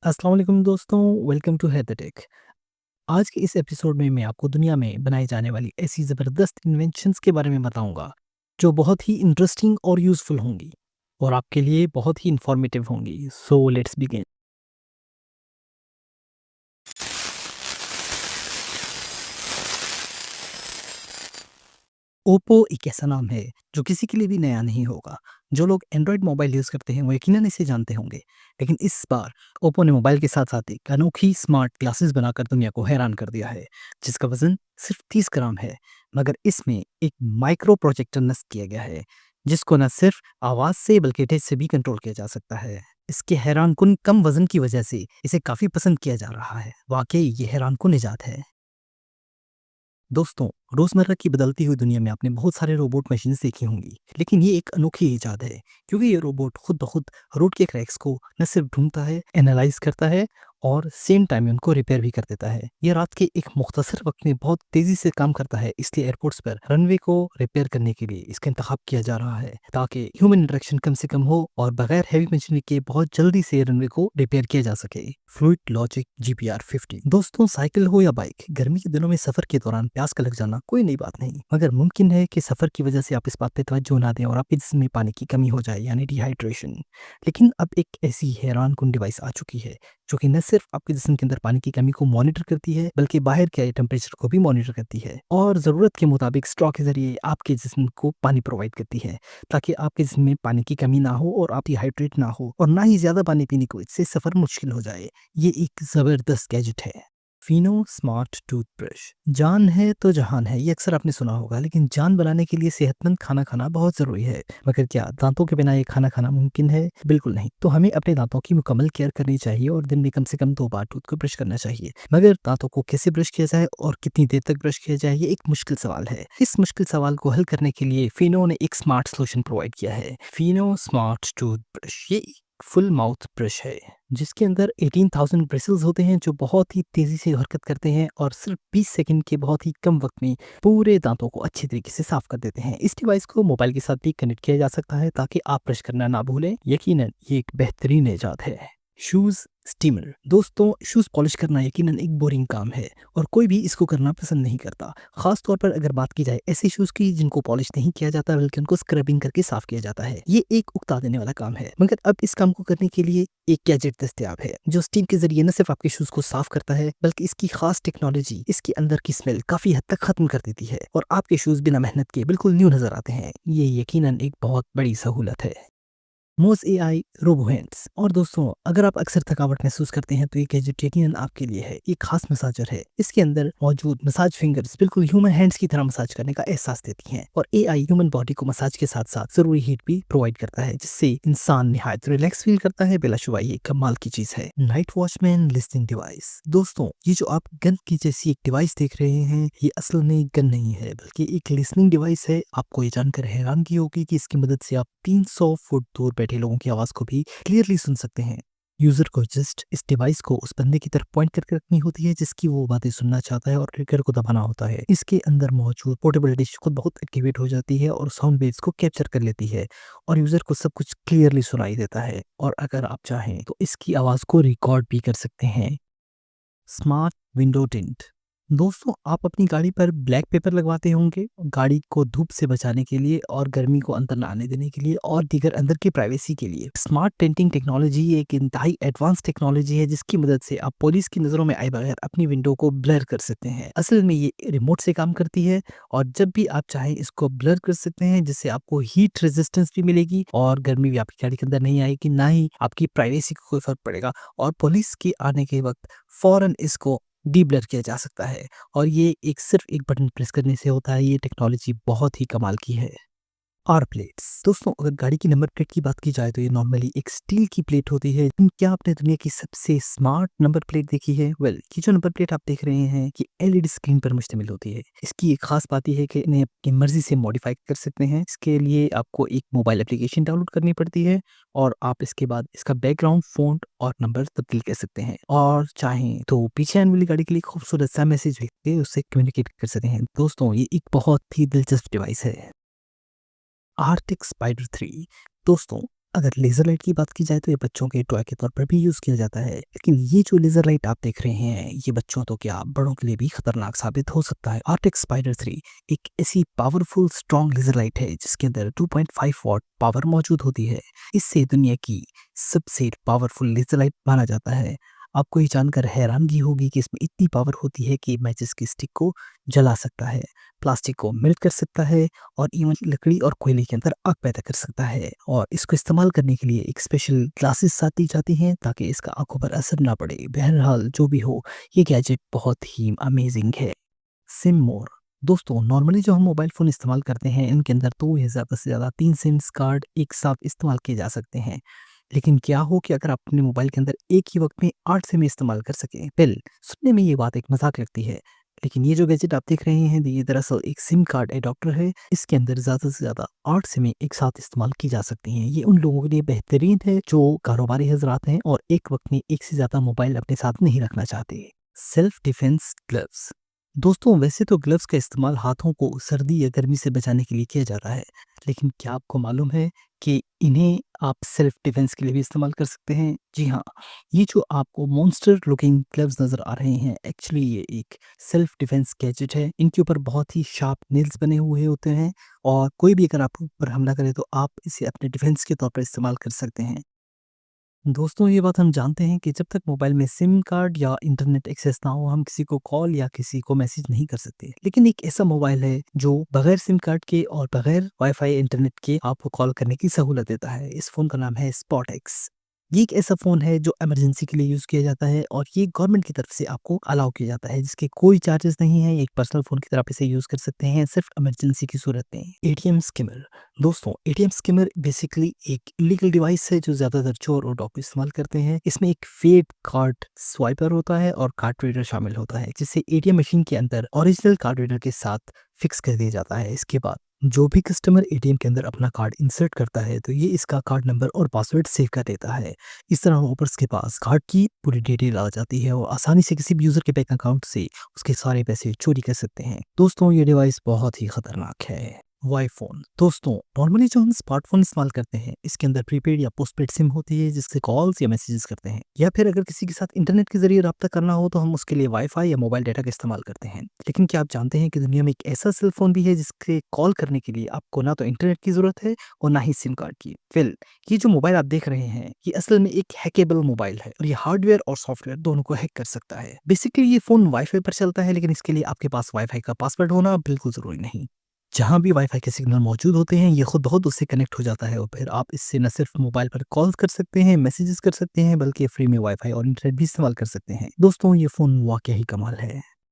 अस्सलाम वालेकुम दोस्तों, वेलकम टू हैदर टेक। आज के इस एपिसोड में मैं आपको दुनिया में बनाई जाने वाली ऐसी ज़बरदस्त इन्वेंशंस के बारे में बताऊंगा जो बहुत ही इंटरेस्टिंग और यूज़फुल होंगी और आपके लिए बहुत ही इंफॉर्मेटिव होंगी। So let's begin. ओप्पो एक ऐसा नाम है जो किसी के लिए भी नया नहीं होगा। जो लोग एंड्रॉयड मोबाइल यूज़ करते हैं वो यकीनन इसे जानते होंगे। लेकिन इस बार ओप्पो ने मोबाइल के साथ साथ एक अनोखी स्मार्ट ग्लासेस बनाकर दुनिया को हैरान कर दिया है, जिसका वजन सिर्फ 30 ग्राम है। मगर इसमें एक माइक्रो प्रोजेक्टर नस्ब किया गया है, जिसको न सिर्फ आवाज़ से बल्कि टच से भी कंट्रोल किया जा सकता है। इसके हैरानकुन कम वजन की वजह से इसे काफ़ी पसंद किया जा रहा है। वाकई ये हैरानकुन इजाद है। दोस्तों, रोजमर्रा की बदलती हुई दुनिया में आपने बहुत सारे रोबोट मशीन्स देखी होंगी, लेकिन ये एक अनोखी इजाद है क्योंकि ये रोबोट खुद ब खुद रोड के क्रैक्स को न सिर्फ ढूंढता है, एनालाइज करता है और सेम टाइम में उनको रिपेयर भी कर देता है। ये रात के एक मुख्तसर वक्त में बहुत तेजी से काम करता है, इसलिए एयरपोर्ट्स पर रनवे को रिपेयर करने के लिए इसका इंतखाब किया जा रहा है ताकि ह्यूमन इंटरेक्शन कम से कम हो और बगैर हैवी मशीनरी के बहुत जल्दी से रनवे को रिपेयर किया जा सके। Fluid logic GPR 50। दोस्तों, साइकिल हो या बाइक, गर्मी के दिनों में सफर के दौरान प्यास का लग जाना कोई नई बात नहीं, मगर मुमकिन है कि सफर की वजह से आप इस बात पे तवज्जो ना दें और आपके जिस्म में पानी की कमी हो जाए, यानी डिहाइड्रेशन। लेकिन अब एक ऐसी हैरान कुन डिवाइस आ चुकी है जो कि न सिर्फ आपके जिस्म के अंदर पानी की कमी को मॉनिटर करती है बल्कि बाहर के टेम्परेचर को भी मॉनिटर करती है और ज़रूरत के मुताबिक स्ट्रॉ के जरिए आपके जिस्म को पानी प्रोवाइड करती है ताकि आपके जिस्म में पानी की कमी ना हो और आप डिहाइड्रेट ना हो और ना ही ज़्यादा पानी पीने की वजह से सफ़र मुश्किल हो जाए। ये एक ज़बरदस्त गैजेट है। Fino smart toothbrush. जान है तो जहान है, ये अक्सर आपने सुना होगा, लेकिन जान बनाने के लिए सेहतमंद खाना खाना बहुत ज़रूरी है। मगर क्या दांतों के बिना ये खाना खाना मुमकिन है? बिल्कुल नहीं। तो हमें अपने दांतों की मुकम्मल केयर करनी चाहिए और दिन में कम से कम 2 बार टूथ को ब्रश करना चाहिए। मगर दांतों को कैसे ब्रश किया जाए और कितनी देर तक ब्रश किया जाए, ये एक मुश्किल सवाल है। इस मुश्किल सवाल को हल करने के लिए फिनो ने एक स्मार्ट सोल्यूशन प्रोवाइड किया है। फिनो स्मार्ट टूथब्रश ये फुल माउथ ब्रश है जिसके अंदर 18,000 ब्रिसल्स होते हैं जो बहुत ही तेज़ी से हरकत करते हैं और सिर्फ 20 सेकंड के बहुत ही कम वक्त में पूरे दांतों को अच्छे तरीके से साफ कर देते हैं। इस डिवाइस को मोबाइल के साथ भी कनेक्ट किया जा सकता है ताकि आप ब्रश करना ना भूलें। यकीनन ये एक बेहतरीन इजाद है। Shoes steamer. दोस्तों, शूज़ पॉलिश करना यकीनन एक बोरिंग काम है और कोई भी इसको करना पसंद नहीं करता। खास तौर पर अगर बात की जाए ऐसे शूज़ की जिनको पॉलिश नहीं किया जाता बल्कि उनको स्क्रबिंग करके साफ किया जाता है। ये एक उकता देने वाला काम है, मगर अब इस काम को करने के लिए एक गैजेट दस्तयाब है जो स्टीम के जरिए न सिर्फ आपके शूज़ को साफ करता है बल्कि इसकी खास टेक्नोलॉजी इसके अंदर की स्मेल काफ़ी हद तक खत्म कर देती है और आपके शूज़ बिना मेहनत के बिल्कुल न्यू नजर आते हैं। ये यकीनन एक बहुत बड़ी सहूलत है। मोज AI रोबो हैंड्स। और दोस्तों, अगर आप अक्सर थकावट महसूस करते हैं तो ये गैजेट यकीनन आपके लिए है। ये खास मसाजर है। इसके अंदर मौजूद मसाज फिंगर्स बिल्कुल ह्यूमन हैंड्स की तरह मसाज करने का एहसास देती हैं और AI ह्यूमन बॉडी को मसाज के साथ साथ जरूरी हीट भी प्रोवाइड करता है जिससे इंसान निहायत रिलैक्स फील करता है। बिलाशुबा ये कमाल की चीज है। Night watchman listing device. दोस्तों, ये जो आप गन की जैसी एक डिवाइस देख रहे हैं ये असल में गन नहीं है बल्कि एक लिसनिंग डिवाइस है। आपको ये जानकर हैरानगी होगी कि इसकी मदद से आप 300 फुट दूर बैठे लोगों की आवाज को भी क्लियरली सुन सकते हैं। यूजर को जस्ट इस डिवाइस को उस बंदे की तरफ पॉइंट करके रखनी होती है जिसकी वो बातें सुनना चाहता है और ट्रिगर को दबाना होता है। इसके अंदर मौजूद पोर्टेबल डिश खुद बहुत एक्टिवेट हो जाती है और साउंड वेव्स को कैप्चर कर लेती है और यूजर को सब कुछ क्लियरली सुनाई देता है और अगर आप चाहें तो इसकी आवाज को रिकॉर्ड भी कर सकते हैं। Smart window tint. दोस्तों, आप अपनी गाड़ी पर ब्लैक पेपर लगवाते होंगे गाड़ी को धूप से बचाने के लिए और गर्मी को अंदर ना आने देने के लिए और दीगर अंदर की प्राइवेसी के लिए। स्मार्ट टिंटिंग टेक्नोलॉजी एक इंतहाई एडवांस टेक्नोलॉजी है जिसकी मदद से आप पुलिस की नज़रों में आए बगैर अपनी विंडो को ब्लर कर सकते हैं। असल में ये रिमोट से काम करती है और जब भी आप चाहें इसको ब्लर कर सकते हैं जिससे आपको हीट रेजिस्टेंस भी मिलेगी और गर्मी भी आपकी गाड़ी के अंदर नहीं आएगी, ना ही आपकी प्राइवेसी को कोई फर्क पड़ेगा और पुलिस के आने के वक्त फौरन इसको डी ब्लर किया जा सकता है और ये एक सिर्फ एक बटन प्रेस करने से होता है। ये टेक्नोलॉजी बहुत ही कमाल की है। Are plates. दोस्तों, अगर गाड़ी की नंबर प्लेट की बात की जाए तो ये नॉर्मली एक स्टील की प्लेट होती है। क्या आपने दुनिया की सबसे स्मार्ट नंबर प्लेट देखी है? ये जो नंबर प्लेट आप देख रहे हैं ये LED स्क्रीन पर मुश्तमिल होती है। इसकी एक खास बात यह है कि इन्हें अपनी मर्जी से मॉडिफाई कर सकते हैं। इसके लिए आपको एक मोबाइल एप्लीकेशन डाउनलोड करनी पड़ती है और आप इसके बाद इसका बैकग्राउंड, फ़ॉन्ट और नंबर तब्दील कर सकते हैं और चाहें तो पीछे आने वाली गाड़ी के लिए खूबसूरत सा मैसेज भेज के उससे कम्युनिकेट कर सकते हैं। दोस्तों, ये एक बहुत ही दिलचस्प डिवाइस है। Arctic spider 3। दोस्तों, अगर लेज़र लाइट की बात की जाए तो ये बच्चों के टॉय के तौर पर भी यूज़ किया जाता है। लेकिन ये जो लेज़र लाइट आप देख रहे हैं, ये बच्चों तो क्या बड़ों के लिए भी खतरनाक साबित हो सकता है। आर्टेक्स स्पाइडर 3 एक ऐसी पावरफुल स्ट्रॉन्ग लेज़र लाइट है जिसके अंदर 2.5 वॉट पावर मौजूद होती है। इससे दुनिया की सबसे पावरफुल लेज़र लाइट माना जाता है। आपको ये जानकर हैरानगी होगी कि इसमें इतनी पावर होती है कि मैचिस की स्टिक को जला सकता है, प्लास्टिक को मेल्ट कर सकता है और इवन लकड़ी और कोयले के अंदर आग पैदा कर सकता है। और इसको इस्तेमाल करने के लिए एक स्पेशल ग्लासेस साथ दी जाती हैं ताकि इसका आंखों पर असर ना पड़े। बहरहाल जो भी हो, ये गैजेट बहुत ही अमेजिंग है। सिम मोर दोस्तों, नॉर्मली जो हम मोबाइल फ़ोन इस्तेमाल करते हैं इनके अंदर 2 या ज़्यादा से ज़्यादा 3 सिम्स कार्ड एक साथ इस्तेमाल किए जा सकते हैं। लेकिन क्या हो कि अगर आप अपने मोबाइल के अंदर एक ही वक्त में 8 सिम इस्तेमाल कर सकें। सुनने में ये बात एक मजाक लगती है, लेकिन ये जो गैजेट आप देख रहे हैं ये दरअसल एक सिम कार्ड एडॉप्टर है। इसके अंदर ज़्यादा से ज़्यादा 8 सिमें एक साथ इस्तेमाल की जा सकती हैं। ये उन लोगों के लिए बेहतरीन है जो कारोबारी हजरात हैं और एक वक्त में एक से ज़्यादा मोबाइल अपने साथ नहीं रखना चाहते। सेल्फ डिफेंस ग्लव्स दोस्तों, वैसे तो ग्लव्स का इस्तेमाल हाथों को सर्दी या गर्मी से बचाने के लिए किया जाता है, लेकिन क्या आपको मालूम है कि इन्हें आप सेल्फ डिफेंस के लिए भी इस्तेमाल कर सकते हैं? जी हाँ, ये जो आपको मॉन्स्टर लुकिंग ग्लव्स नज़र आ रहे हैं, एक्चुअली ये एक सेल्फ डिफेंस गैजेट है। इनके ऊपर बहुत ही शार्प नेल्स बने हुए होते हैं और कोई भी अगर आपके ऊपर हमला करे तो आप इसे अपने डिफेंस के तौर पर इस्तेमाल कर सकते हैं। दोस्तों, ये बात हम जानते हैं कि जब तक मोबाइल में सिम कार्ड या इंटरनेट एक्सेस ना हो, हम किसी को कॉल या किसी को मैसेज नहीं कर सकते। लेकिन एक ऐसा मोबाइल है जो बगैर सिम कार्ड के और बगैर वाईफाई इंटरनेट के आपको कॉल करने की सहूलत देता है। इस फ़ोन का नाम है स्पॉट एक्स। ये एक ऐसा फ़ोन है जो इमरजेंसी के लिए यूज़ किया जाता है और ये गवर्नमेंट की तरफ से आपको अलाउ किया जाता है, जिसके कोई चार्जेस नहीं है। एक पर्सनल फ़ोन की तरह आप इसे यूज़ कर सकते हैं सिर्फ इमरजेंसी की सूरत में। एटीएम स्किमर दोस्तों, एटीएम स्किमर बेसिकली एक इलीगल डिवाइस है जो ज़्यादातर चोर और डाकू इस्तेमाल करते हैं। इसमें एक फेक कार्ड स्वाइपर होता है और कार्ड रीडर शामिल होता है, जिसे एटीएम मशीन के अंदर ओरिजिनल कार्ड रीडर के साथ फिक्स कर दिया जाता है। इसके बाद जो भी कस्टमर एटीएम के अंदर अपना कार्ड इंसर्ट करता है तो ये इसका कार्ड नंबर और पासवर्ड सेव कर देता है। इस तरह रोबर्स के पास कार्ड की पूरी डिटेल आ जाती है और आसानी से किसी भी यूज़र के बैंक अकाउंट से उसके सारे पैसे चोरी कर सकते हैं। दोस्तों, ये डिवाइस बहुत ही खतरनाक है। वाई फ़ोन दोस्तों, नॉर्मली जो हम स्मार्टफ़ोन इस्तेमाल करते हैं इसके अंदर प्रीपेड या पोस्टपेड सिम होती है जिससे कॉल्स या मैसेजेस करते हैं, या फिर अगर किसी के साथ इंटरनेट के ज़रिए रब्ता करना हो तो हम उसके लिए वाईफ़ाई या मोबाइल डाटा का इस्तेमाल करते हैं। लेकिन क्या आप जानते हैं कि दुनिया में एक ऐसा सेल फ़ोन भी है जिसके कॉल करने के लिए आपको ना तो इंटरनेट की ज़रूरत है और ना ही सिम कार्ड की? ये जो मोबाइल आप देख रहे हैं ये असल में एक हैकेबल मोबाइल है और ये हार्डवेयर और सॉफ्टवेयर दोनों को हैक कर सकता है। बेसिकली ये फ़ोन वाईफ़ाई पर चलता है, लेकिन इसके लिए आपके पास वाईफ़ाई का पासवर्ड होना बिल्कुल ज़रूरी नहीं। जहाँ भी वाईफ़ाई के सिग्नल मौजूद होते हैं, ये खुद ब खुद उससे कनेक्ट हो जाता है और फिर आप इससे न सिर्फ़ मोबाइल पर कॉल्स कर सकते हैं, मैसेजेस कर सकते हैं, बल्कि फ्री में वाईफ़ाई और इंटरनेट भी इस्तेमाल कर सकते हैं। दोस्तों, ये फ़ोन वाक़ई ही कमाल है।